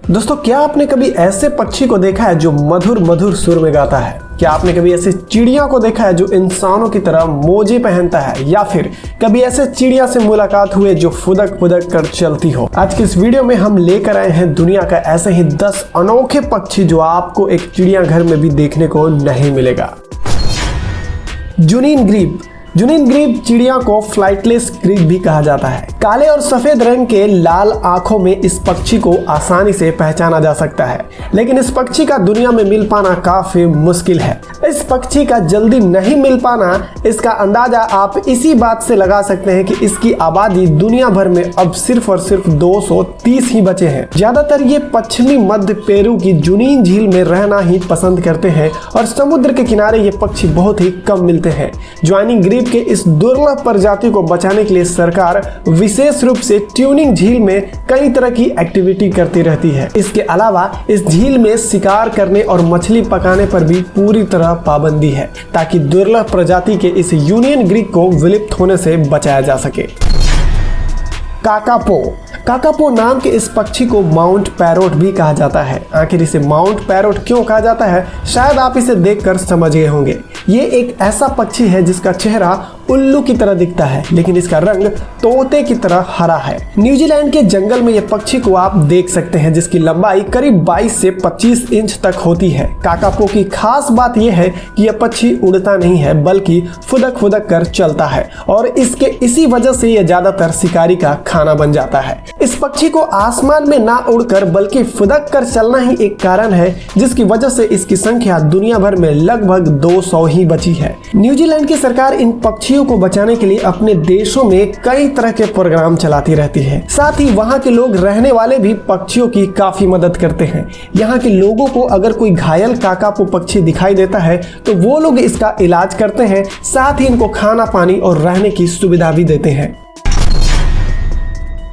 दोस्तों, क्या आपने कभी ऐसे पक्षी को देखा है जो मधुर मधुर सुर में गाता है? क्या आपने कभी ऐसे चिड़िया को देखा है जो इंसानों की तरह मोजे पहनता है? या फिर कभी ऐसे चिड़िया से मुलाकात हुई जो फुदक फुदक कर चलती हो? आज की इस वीडियो में हम लेकर आए हैं दुनिया का ऐसे ही 10 अनोखे पक्षी जो आपको एक चिड़ियाघर में भी देखने को नहीं मिलेगा। जुनीन ग्रीब। जुनीन ग्रीब चिड़िया को फ्लाइटलेस ग्रीब भी कहा जाता है। काले और सफेद रंग के लाल आंखों में इस पक्षी को आसानी से पहचाना जा सकता है, लेकिन इस पक्षी का दुनिया में मिल पाना काफी मुश्किल है। इस पक्षी का जल्दी नहीं मिल पाना, इसका अंदाजा आप इसी बात से लगा सकते हैं कि इसकी आबादी दुनिया भर में अब सिर्फ और सिर्फ 230 ही बचे हैं। ज्यादातर ये पश्चिमी मध्य पेरू की जुनीन झील में रहना ही पसंद करते हैं और समुद्र के किनारे ये पक्षी बहुत ही कम मिलते हैं। जुनीन ग्रीब के इस दुर्लभ प्रजाति को बचाने के लिए सरकार विशेष रूप से ट्यूनिंग झील में कई तरह की एक्टिविटी करती रहती है। इसके अलावा इस झील में शिकार करने और मछली पकाने पर भी पूरी तरह पाबंदी है, ताकि दुर्लभ प्रजाति के इस यूनियन ग्रीक को विलुप्त होने से बचाया जा सके। काकापो। काकापो नाम के इस पक्षी को माउंट पैरोट भी कहा जाता है। आखिर इसे माउंट पैरोट क्यों कहा जाता है, शायद आप इसे देखकर समझ गए होंगे। ये एक ऐसा पक्षी है जिसका चेहरा उल्लू की तरह दिखता है, लेकिन इसका रंग तोते की तरह हरा है। न्यूजीलैंड के जंगल में यह पक्षी को आप देख सकते हैं, जिसकी लंबाई करीब 22 से 25 इंच तक होती है। काकापो की खास बात यह है कि यह पक्षी उड़ता नहीं है, बल्कि फुदक फुदक कर चलता है और इसके इसी वजह से यह ज्यादातर शिकारी का खाना बन जाता है। इस पक्षी को आसमान में ना उड़कर बल्कि फुदक कर चलना ही एक कारण है, जिसकी वजह से इसकी संख्या दुनिया भर में लगभग 200 ही बची है। न्यूजीलैंड की सरकार इन पक्षियों को बचाने के लिए अपने देशों में कई तरह के प्रोग्राम चलाती रहती है। साथ ही वहां के लोग रहने वाले भी पक्षियों की काफी मदद करते हैं। यहाँ के लोगों को अगर कोई घायल काकापो पक्षी दिखाई देता है तो वो लोग इसका इलाज करते हैं, साथ ही इनको खाना पानी और रहने की सुविधा भी देते हैं।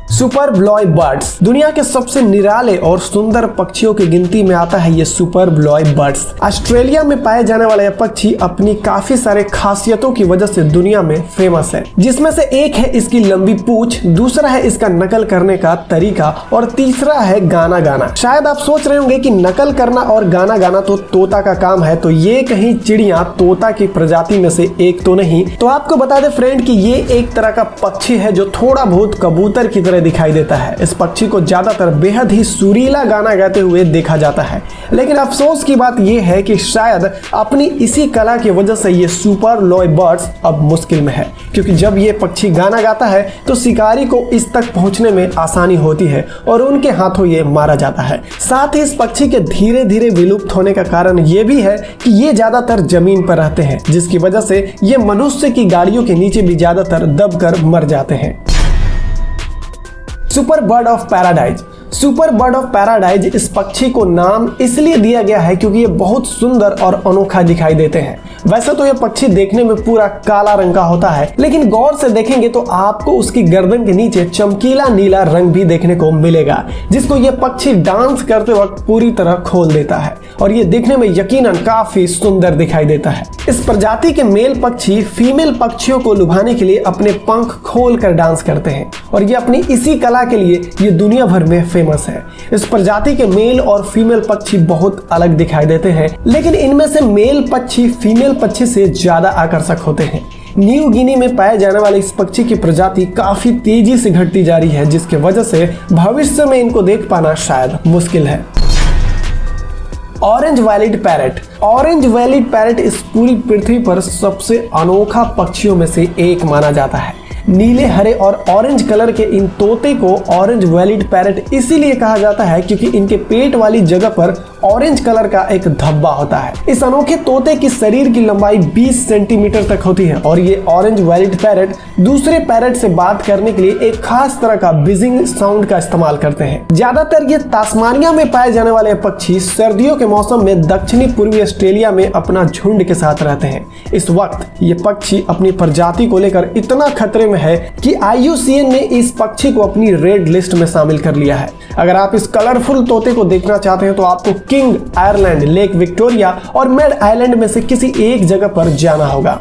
Superb lyrebirds. दुनिया के सबसे निराले और सुंदर पक्षियों की गिनती में आता है ये सुपर ब्लॉय बर्ड्स। ऑस्ट्रेलिया में पाए जाने वाला यह पक्षी अपनी काफी सारे खासियतों की वजह से दुनिया में फेमस है, जिसमें से एक है इसकी लंबी पूंछ, दूसरा है इसका नकल करने का तरीका और तीसरा है गाना गाना। शायद आप सोच रहे होंगे कि नकल करना और गाना गाना तो तोता का काम है, तो ये कहीं चिड़िया तोता की प्रजाति में से एक तो नहीं। तो आपको बता दें फ्रेंड कि ये एक तरह का पक्षी है जो थोड़ा बहुत कबूतर की तरह दिखाई देता है। इस पक्षी को ज्यादातर बेहद ही सुरीला गाना गाते हुए देखा जाता है, लेकिन अफसोस की बात यह है कि शायद अपनी इसी कला की वजह से ये सुपर ब्लॉय बर्ड्स अब मुश्किल में है, क्योंकि जब ये पक्षी गाना गाता है तो शिकारी को इस तक पहुंचने में आसानी होती है और उनके हाथों ये मारा जाता है। साथ ही इस पक्षी के धीरे धीरे विलुप्त होने का कारण ये भी है कि ये ज्यादातर जमीन पर रहते हैं, जिसकी वजह से ये मनुष्य की गाड़ियों के नीचे भी ज्यादातर दबकर मर जाते हैं। Super bird of paradise. Super bird of paradise इस पक्षी को नाम इसलिए दिया गया है क्योंकि ये बहुत सुंदर और अनोखा दिखाई देते हैं। वैसे तो ये पक्षी देखने में पूरा काला रंग का होता है, लेकिन गौर से देखेंगे तो आपको उसकी गर्दन के नीचे चमकीला नीला रंग भी देखने को मिलेगा, जिसको ये पक्षी डांस करते वक्त पूरी तरह खोल देता है और ये देखने में यकीनन काफी सुंदर दिखाई देता है। इस प्रजाति के मेल पक्षी फीमेल पक्षियों को लुभाने के लिए अपने पंख खोल कर डांस करते हैं और ये अपनी इसी कला के लिए ये दुनिया भर में फेमस है। इस प्रजाति के मेल और फीमेल पक्षी बहुत अलग दिखाई देते हैं, लेकिन इनमें से मेल पक्षी फीमेल पक्षी से ज्यादा आकर्षक होते हैं। न्यू गिनी में पाए जाने वाले इस पक्षी की प्रजाति काफी तेजी से घटती जा रही है, जिसकी वजह से भविष्य में इनको देख पाना शायद मुश्किल है। Orange valid parrot. Orange valid parrot इस पूरी पृथ्वी पर सबसे अनोखा पक्षियों में से एक माना जाता है। नीले, हरे और ऑरेंज कलर के इन तोते को ऑरेंज वैलिड पैरेट इसीलिए कहा जाता है क्योंकि इनके पेट वाली जगह पर ऑरेंज कलर का एक धब्बा होता है। इस अनोखे तोते की शरीर की लंबाई 20 सेंटीमीटर तक होती है और ये ऑरेंज वैलिड पैरेट दूसरे पैरेट से बात करने के लिए एक खास तरह का बिजिंग साउंड का इस्तेमाल करते हैं। ज्यादातर ये तास्मानिया में पाए जाने वाले पक्षी सर्दियों के मौसम में दक्षिणी पूर्वी ऑस्ट्रेलिया में अपना झुंड के साथ रहते हैं। इस वक्त ये पक्षी अपनी प्रजाति को लेकर इतना खतरे में है कि IUCN ने इस पक्षी को अपनी रेड लिस्ट में शामिल कर लिया है। अगर आप इस कलरफुल तोते को देखना चाहते हैं तो आपको किंग आयरलैंड, लेक विक्टोरिया और मेड आइलैंड में से किसी एक जगह पर जाना होगा।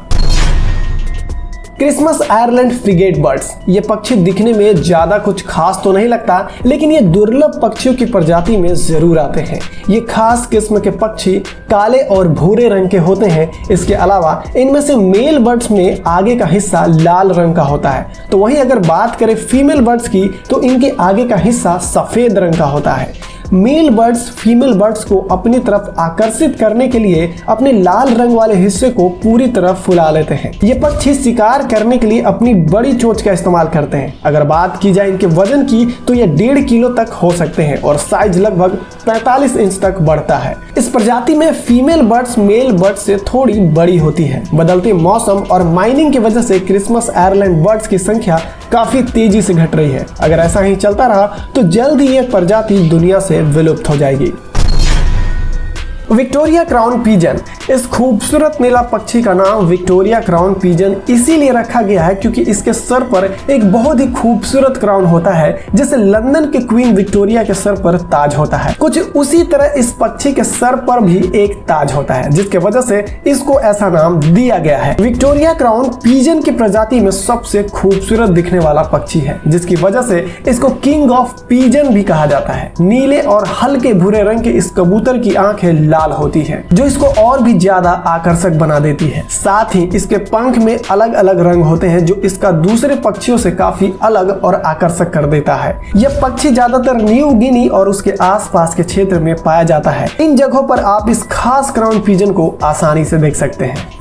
Christmas Ireland frigate birds. ये पक्षी दिखने में ज्यादा कुछ खास तो नहीं लगता, लेकिन ये दुर्लभ पक्षियों की प्रजाति में जरूर आते हैं। ये खास किस्म के पक्षी काले और भूरे रंग के होते हैं। इसके अलावा इनमें से मेल बर्ड्स में आगे का हिस्सा लाल रंग का होता है, तो वहीं अगर बात करें फीमेल बर्ड्स की तो इनके आगे का हिस्सा सफेद रंग का होता है। मेल बर्ड्स फीमेल बर्ड्स को अपनी तरफ आकर्षित करने के लिए अपने लाल रंग वाले हिस्से को पूरी तरह फुला लेते हैं। ये पक्षी शिकार करने के लिए अपनी बड़ी चोंच का इस्तेमाल करते हैं। अगर बात की जाए इनके वजन की तो ये 1.5 किलो तक हो सकते हैं और साइज लगभग 45 इंच तक बढ़ता है। इस प्रजाति में फीमेल बर्ड्स मेल बर्ड्स से थोड़ी बड़ी होती है। बदलते मौसम और माइनिंग की वजह से क्रिसमस आयरलैंड बर्ड्स की संख्या काफी तेजी से घट रही है। अगर ऐसा ही चलता रहा तो जल्द ही यह प्रजाति दुनिया से विलुप्त हो जाएगी। Victoria crown pigeon. इस खूबसूरत नीला पक्षी का नाम विक्टोरिया क्राउन पीजन इसीलिए रखा गया है क्योंकि इसके सर पर एक बहुत ही खूबसूरत क्राउन होता है, जैसे लंदन के क्वीन विक्टोरिया के सर पर ताज होता है। कुछ उसी तरह इस पक्षी के सर पर भी एक ताज होता है, जिसके वजह से इसको ऐसा नाम दिया गया है। विक्टोरिया क्राउन पीजन की प्रजाति में सबसे खूबसूरत दिखने वाला पक्षी है, जिसकी वजह से इसको किंग ऑफ पीजन भी कहा जाता है। नीले और हल्के भूरे रंग के इस कबूतर की आंखें लाल होती है, जो इसको और भी ज्यादा आकर्षक बना देती है। साथ ही इसके पंख में अलग अलग रंग होते हैं, जो इसका दूसरे पक्षियों से काफी अलग और आकर्षक कर देता है। यह पक्षी ज्यादातर न्यू गिनी और उसके आसपास के क्षेत्र में पाया जाता है। इन जगहों पर आप इस खास क्राउन पीजन को आसानी से देख सकते हैं।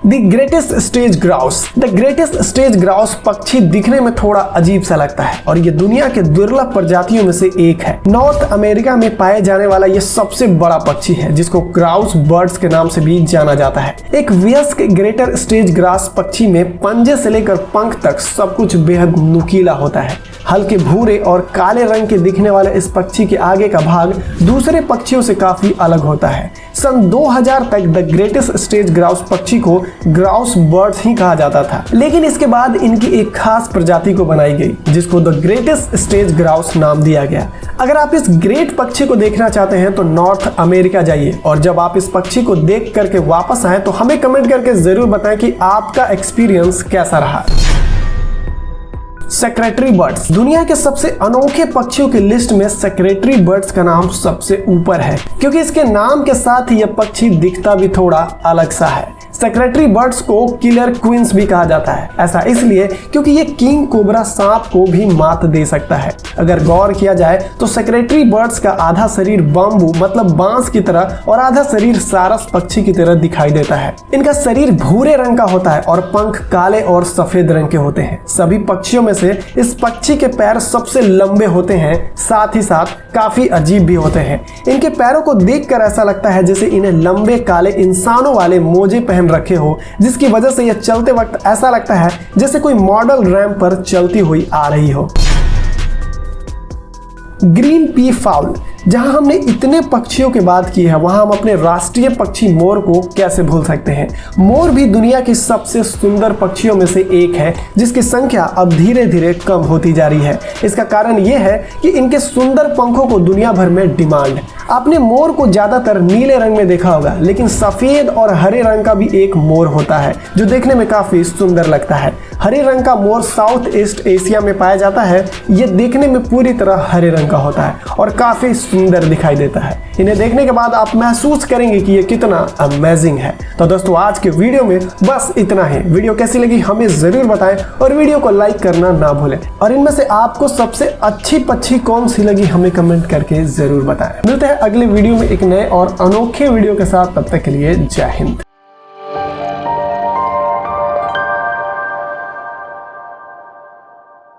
The greatest stage grouse. The greatest stage grouse पक्षी दिखने में थोड़ा अजीब सा लगता है और ये दुनिया के दुर्लभ प्रजातियों में से एक है। नॉर्थ अमेरिका में पाए जाने वाला ये सबसे बड़ा पक्षी है, जिसको ग्राउस बर्ड्स के नाम से भी जाना जाता है। एक वयस्क ग्रेटर स्टेज ग्रास पक्षी में पंजे से लेकर पंख तक सब कुछ बेहद नुकीला होता है। हल्के भूरे और काले रंग के दिखने वाले इस पक्षी के आगे का भाग दूसरे पक्षियों से काफी अलग होता है। सन 2000 तक द ग्रेटेस्ट स्टेज ग्राउस पक्षी को ग्राउस बर्ड्स ही कहा जाता था, लेकिन इसके बाद इनकी एक खास प्रजाति को बनाई गई, जिसको द ग्रेटेस्ट स्टेज ग्राउस नाम दिया गया। अगर आप इस ग्रेट पक्षी को देखना चाहते हैं तो नॉर्थ अमेरिका जाइए और जब आप इस पक्षी को देख करके वापस आए तो हमें कमेंट करके जरूर बताएं कि आपका एक्सपीरियंस कैसा रहा। Secretary birds. दुनिया के सबसे अनोखे पक्षियों की लिस्ट में सेक्रेटरी बर्ड्स का नाम सबसे ऊपर है, क्योंकि इसके नाम के साथ ही यह पक्षी दिखता भी थोड़ा अलग सा है। सेक्रेटरी बर्ड्स को किलर क्वींस भी कहा जाता है। ऐसा इसलिए क्योंकि ये किंग कोबरा सांप को भी मात दे सकता है। अगर गौर किया जाए तो सेक्रेटरी बर्ड्स का आधा शरीर बाम्बू मतलब बांस की तरह और आधा शरीर सारस पक्षी की तरह दिखाई देता है। इनका शरीर भूरे रंग का होता है और पंख काले और सफेद रंग के होते हैं। सभी पक्षियों में से इस पक्षी के पैर सबसे लंबे होते हैं, साथ ही साथ काफी अजीब भी होते हैं। इनके पैरों को देखकर ऐसा लगता है जैसे इन्हें लंबे काले इंसानों वाले मोजे पहन रखे हो, जिसकी वजह से यह चलते वक्त ऐसा लगता है जैसे कोई मॉडल रैंप पर चलती हुई आ रही हो। Green pea foul. जहां हमने इतने पक्षियों की बात की है, वहां हम अपने राष्ट्रीय पक्षी मोर को कैसे भूल सकते हैं। मोर भी दुनिया की सबसे सुंदर पक्षियों में से एक है, जिसकी संख्या अब धीरे धीरे कम होती जा रही है। इसका कारण यह है कि इनके सुंदर पंखों को दुनिया भर में डिमांड है। आपने मोर को ज्यादातर नीले रंग में देखा होगा, लेकिन सफेद और हरे रंग का भी एक मोर होता है जो देखने में काफी सुंदर लगता है। हरे रंग का मोर साउथ ईस्ट एशिया में पाया जाता है। यह देखने में पूरी तरह हरे रंग का होता है और काफी सुंदर दिखाई देता है। इन्हें देखने के बाद आप महसूस करेंगे कि ये कितना अमेजिंग है। तो दोस्तों आज के वीडियो में बस इतना ही। वीडियो कैसी लगी हमें जरूर बताएं और वीडियो को लाइक करना ना भूलें। और इनमें से आपको सबसे अच्छी पक्षी कौन सी लगी हमें कमेंट करके जरूर बताएं। मिलते हैं अगले वीडियो में एक नए और अनोखे वीडियो के साथ। तब तक के लिए जय हिंद।